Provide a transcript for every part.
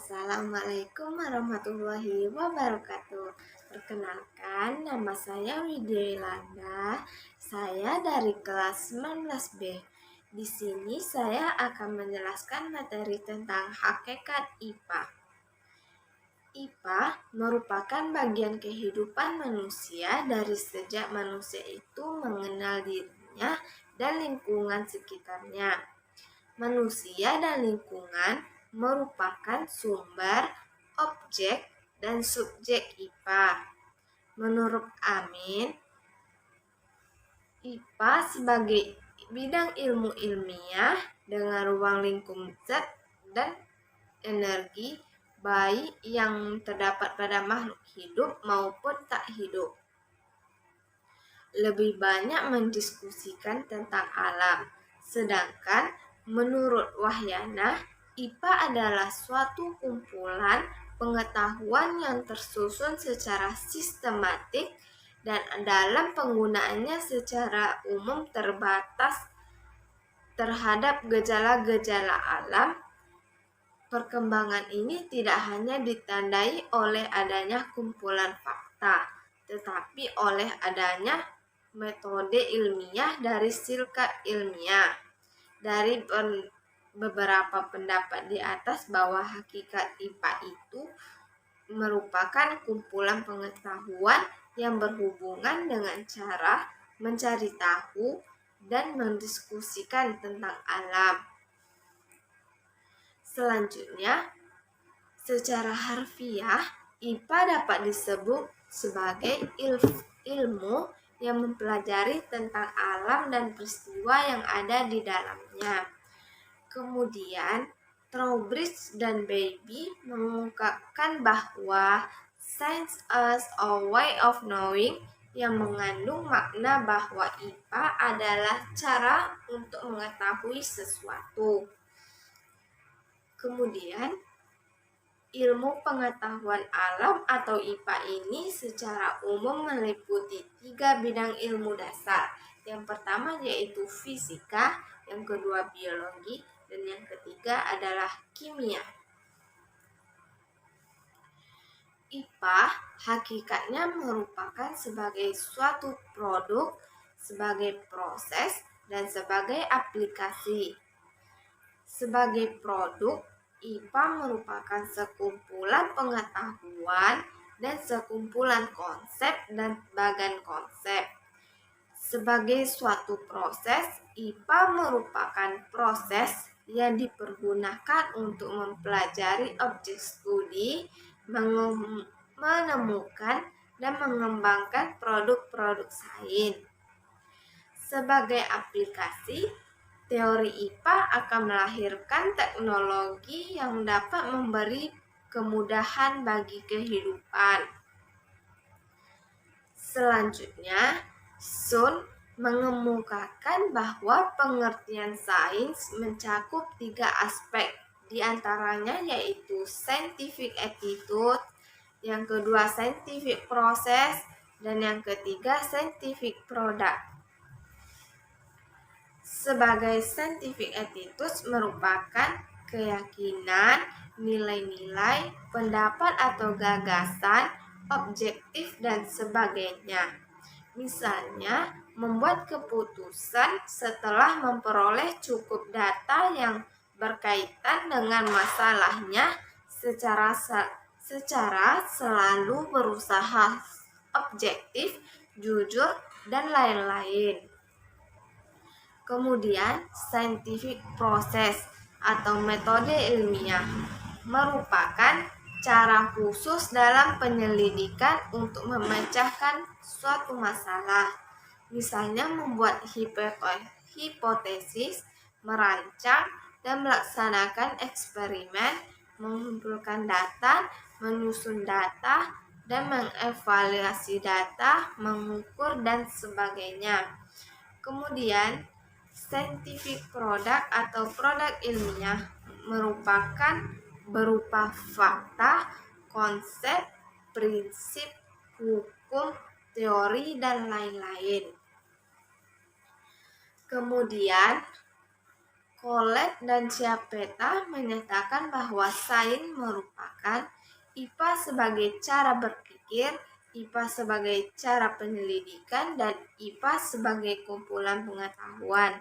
Assalamualaikum warahmatullahi wabarakatuh. Perkenalkan, nama saya Widya Yolanda. Saya dari kelas 19B. Di sini saya akan menjelaskan materi tentang hakikat IPA. IPA merupakan bagian kehidupan manusia dari sejak manusia itu mengenal dirinya dan lingkungan sekitarnya. Manusia dan lingkungan merupakan sumber, objek, dan subjek IPA. Menurut Amin, IPA sebagai bidang ilmu ilmiah dengan ruang lingkup zat dan energi baik yang terdapat pada makhluk hidup maupun tak hidup. Lebih banyak mendiskusikan tentang alam, sedangkan menurut Wahyana, IPA adalah suatu kumpulan pengetahuan yang tersusun secara sistematik dan dalam penggunaannya secara umum terbatas terhadap gejala-gejala alam. Perkembangan ini tidak hanya ditandai oleh adanya kumpulan fakta, tetapi oleh adanya metode ilmiah dari silkat ilmiah. Dari beberapa pendapat di atas bahwa hakikat IPA itu merupakan kumpulan pengetahuan yang berhubungan dengan cara mencari tahu dan mendiskusikan tentang alam. Selanjutnya, secara harfiah, IPA dapat disebut sebagai ilmu yang mempelajari tentang alam dan peristiwa yang ada di dalamnya. Kemudian, Trowbridge dan Baby mengungkapkan bahwa science as a way of knowing yang mengandung makna bahwa IPA adalah cara untuk mengetahui sesuatu. Kemudian, ilmu pengetahuan alam atau IPA ini secara umum meliputi 3 bidang ilmu dasar. Yang pertama yaitu fisika, yang kedua biologi, dan yang ketiga adalah kimia. IPA hakikatnya merupakan sebagai suatu produk, sebagai proses, dan sebagai aplikasi. Sebagai produk, IPA merupakan sekumpulan pengetahuan dan sekumpulan konsep dan bagan konsep. Sebagai suatu proses, IPA merupakan proses yang dipergunakan untuk mempelajari objek studi, menemukan dan mengembangkan produk-produk sains. Sebagai aplikasi, teori IPA akan melahirkan teknologi yang dapat memberi kemudahan bagi kehidupan. Selanjutnya, Sun mengemukakan bahwa pengertian sains mencakup 3 aspek, di antaranya yaitu scientific attitude, yang kedua scientific process, dan yang ketiga scientific product. Sebagai scientific attitude merupakan keyakinan, nilai-nilai, pendapat atau gagasan, objektif, dan sebagainya. Misalnya, membuat keputusan setelah memperoleh cukup data yang berkaitan dengan masalahnya secara selalu berusaha objektif, jujur, dan lain-lain. Kemudian, scientific process atau metode ilmiah merupakan cara khusus dalam penyelidikan untuk memecahkan suatu masalah. Misalnya membuat hipotesis, merancang dan melaksanakan eksperimen, mengumpulkan data, menyusun data, dan mengevaluasi data, mengukur dan sebagainya. Kemudian, scientific product atau produk ilmiah merupakan berupa fakta, konsep, prinsip, hukum, teori, dan lain-lain. Kemudian, Colette dan Chiappetta menyatakan bahwa sains merupakan IPA sebagai cara berpikir, IPA sebagai cara penyelidikan, dan IPA sebagai kumpulan pengetahuan.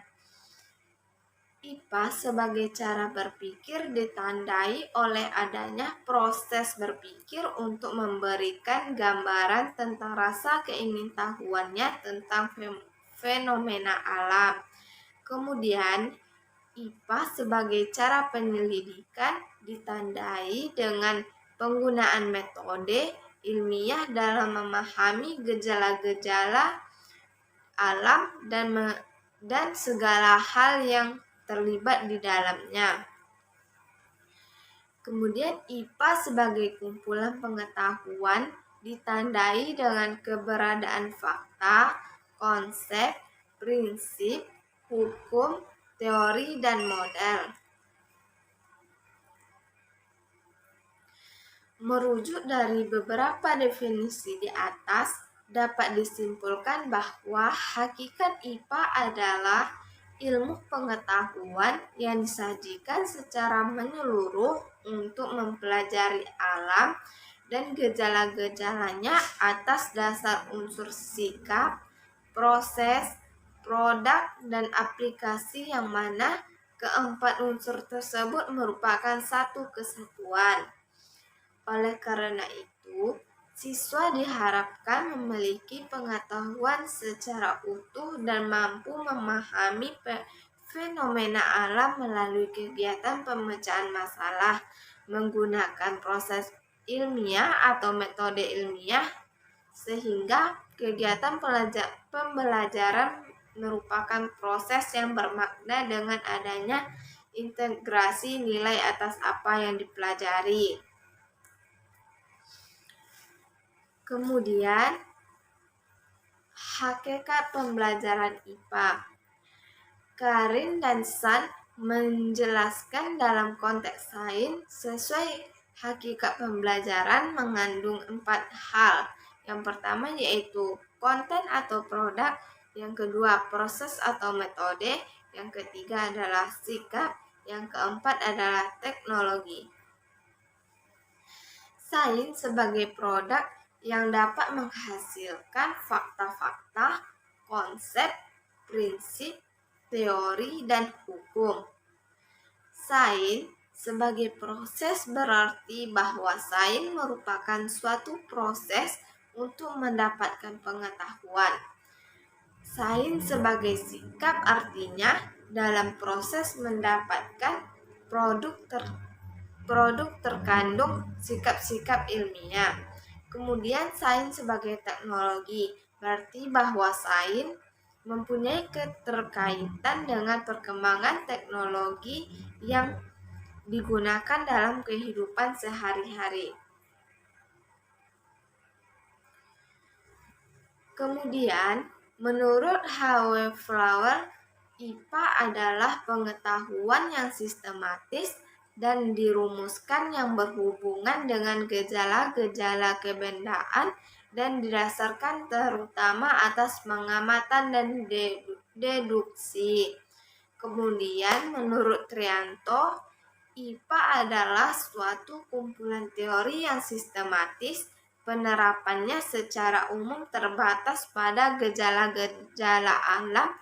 IPA sebagai cara berpikir ditandai oleh adanya proses berpikir untuk memberikan gambaran tentang rasa keingintahuannya tentang fenomena alam. Kemudian, IPA sebagai cara penyelidikan ditandai dengan penggunaan metode ilmiah dalam memahami gejala-gejala alam dan segala hal yang terlibat di dalamnya. Kemudian IPA sebagai kumpulan pengetahuan ditandai dengan keberadaan fakta, konsep, prinsip, hukum, teori, dan model. Merujuk dari beberapa definisi di atas, dapat disimpulkan bahwa hakikat IPA adalah ilmu pengetahuan yang disajikan secara menyeluruh untuk mempelajari alam dan gejala-gejalanya atas dasar unsur sikap, proses, produk, dan aplikasi yang mana keempat unsur tersebut merupakan satu kesatuan. Oleh karena itu, siswa diharapkan memiliki pengetahuan secara utuh dan mampu memahami fenomena alam melalui kegiatan pemecahan masalah menggunakan proses ilmiah atau metode ilmiah, sehingga kegiatan pembelajaran merupakan proses yang bermakna dengan adanya integrasi nilai atas apa yang dipelajari. Kemudian, hakikat pembelajaran IPA. Karin dan San menjelaskan dalam konteks sains sesuai hakikat pembelajaran mengandung 4 hal. Yang pertama yaitu konten atau produk, yang kedua proses atau metode, yang ketiga adalah sikap, yang keempat adalah teknologi. Sains sebagai produk yang dapat menghasilkan fakta-fakta, konsep, prinsip, teori, dan hukum. Sains sebagai proses berarti bahwa sains merupakan suatu proses untuk mendapatkan pengetahuan. Sains sebagai sikap artinya dalam proses mendapatkan produk terkandung sikap-sikap ilmiah. Kemudian sains sebagai teknologi berarti bahwa sains mempunyai keterkaitan dengan perkembangan teknologi yang digunakan dalam kehidupan sehari-hari. Kemudian, menurut H.W. Flower, IPA adalah pengetahuan yang sistematis dan dirumuskan yang berhubungan dengan gejala-gejala kebendaan dan didasarkan terutama atas pengamatan dan deduksi. Kemudian menurut Trianto, IPA adalah suatu kumpulan teori yang sistematis, penerapannya secara umum terbatas pada gejala-gejala alam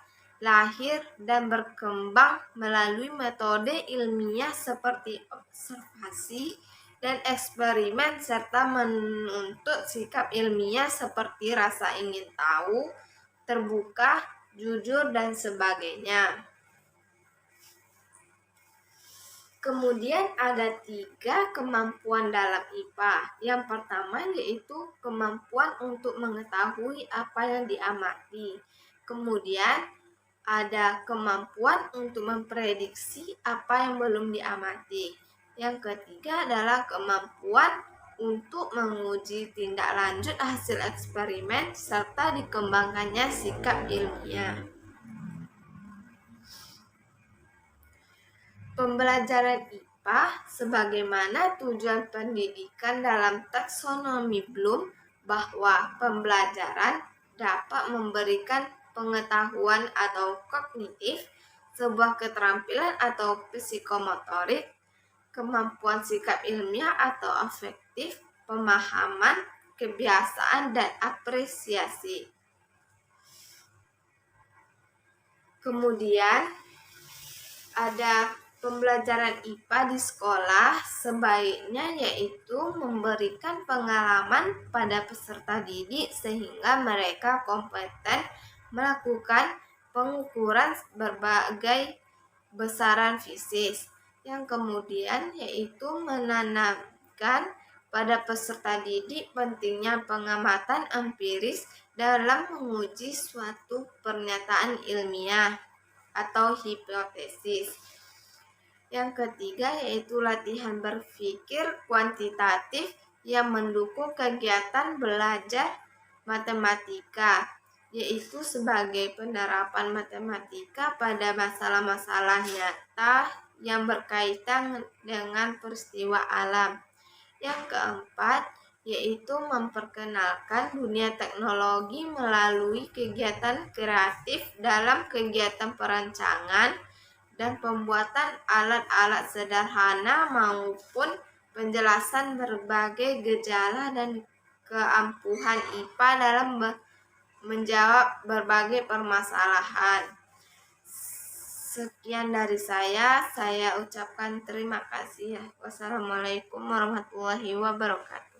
lahir dan berkembang melalui metode ilmiah seperti observasi dan eksperimen serta menuntut sikap ilmiah seperti rasa ingin tahu, terbuka, jujur, dan sebagainya. Kemudian ada 3 kemampuan dalam IPA. Yang pertama yaitu kemampuan untuk mengetahui apa yang diamati. Kemudian ada kemampuan untuk memprediksi apa yang belum diamati. Yang ketiga adalah kemampuan untuk menguji tindak lanjut hasil eksperimen serta dikembangkannya sikap ilmiah. Pembelajaran IPA sebagaimana tujuan pendidikan dalam taksonomi Bloom bahwa pembelajaran dapat memberikan pengetahuan atau kognitif sebuah keterampilan atau psikomotorik, kemampuan sikap ilmiah atau afektif, pemahaman, kebiasaan, dan apresiasi. Kemudian ada pembelajaran IPA di sekolah sebaiknya yaitu memberikan pengalaman pada peserta didik sehingga mereka kompeten melakukan pengukuran berbagai besaran fisik. Yang kemudian yaitu menanamkan pada peserta didik pentingnya pengamatan empiris dalam menguji suatu pernyataan ilmiah atau hipotesis. Yang ketiga yaitu latihan berpikir kuantitatif yang mendukung kegiatan belajar matematika, yaitu sebagai penerapan matematika pada masalah-masalah nyata yang berkaitan dengan peristiwa alam. Yang keempat yaitu memperkenalkan dunia teknologi melalui kegiatan kreatif dalam kegiatan perancangan dan pembuatan alat-alat sederhana maupun penjelasan berbagai gejala dan keampuhan IPA dalam menjawab berbagai permasalahan. Sekian dari saya ucapkan terima kasih. Wassalamualaikum warahmatullahi wabarakatuh.